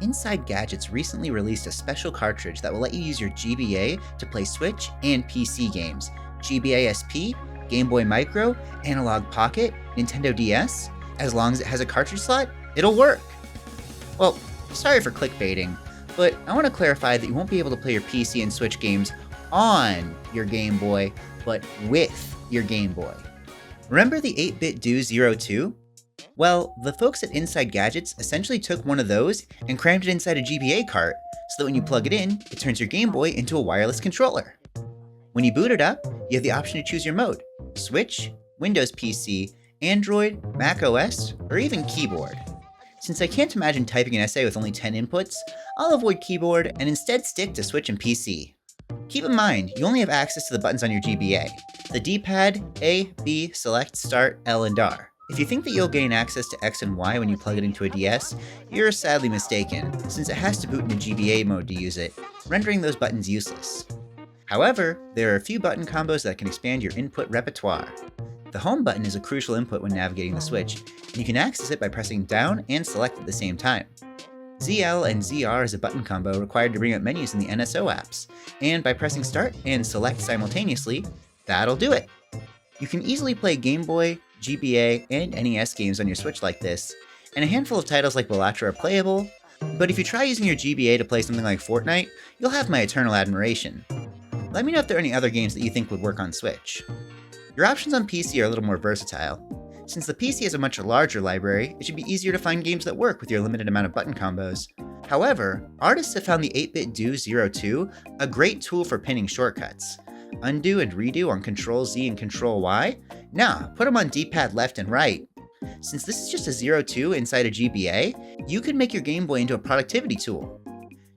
Inside Gadgets recently released a special cartridge that will let you use your GBA to play Switch and PC games. GBA SP, Game Boy Micro, Analog Pocket, Nintendo DS. As long as it has a cartridge slot, it'll work. Well, sorry for clickbaiting, but I want to clarify that you won't be able to play your PC and Switch games on your Game Boy, but with your Game Boy. Remember the 8-bit Do 02? Well, the folks at Inside Gadgets essentially took one of those and crammed it inside a GBA cart, so that when you plug it in, it turns your Game Boy into a wireless controller. When you boot it up, you have the option to choose your mode: Switch, Windows PC, Android, Mac OS, or even keyboard. Since I can't imagine typing an essay with only 10 inputs, I'll avoid keyboard and instead stick to Switch and PC. Keep in mind, you only have access to the buttons on your GBA: the D-pad, A, B, Select, Start, L, and R. If you think that you'll gain access to X and Y when you plug it into a DS, you're sadly mistaken, since it has to boot into GBA mode to use it, rendering those buttons useless. However, there are a few button combos that can expand your input repertoire. The home button is a crucial input when navigating the Switch, and you can access it by pressing down and select at the same time. ZL and ZR is a button combo required to bring up menus in the NSO apps, and by pressing start and select simultaneously, that'll do it. You can easily play Game Boy, GBA, and NES games on your Switch like this, and a handful of titles like Balatro are playable, but if you try using your GBA to play something like Fortnite, you'll have my eternal admiration. Let me know if there are any other games that you think would work on Switch. Your options on PC are a little more versatile. Since the PC has a much larger library, it should be easier to find games that work with your limited amount of button combos. However, artists have found the 8-bit Do 02 a great tool for pinning shortcuts. Undo and redo on Ctrl-Z and Ctrl-Y? Nah, put them on D-pad left and right. Since this is just a 02 inside a GBA, you can make your Game Boy into a productivity tool.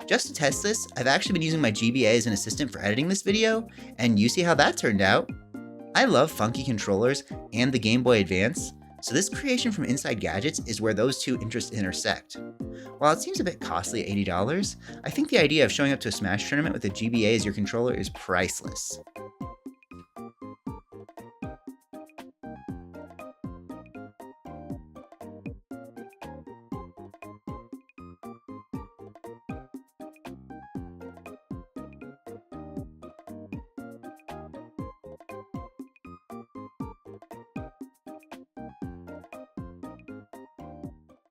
Just to test this, I've actually been using my GBA as an assistant for editing this video, and you see how that turned out. I love funky controllers and the Game Boy Advance, so this creation from Inside Gadgets is where those two interests intersect. While it seems a bit costly at $80, I think the idea of showing up to a Smash tournament with a GBA as your controller is priceless.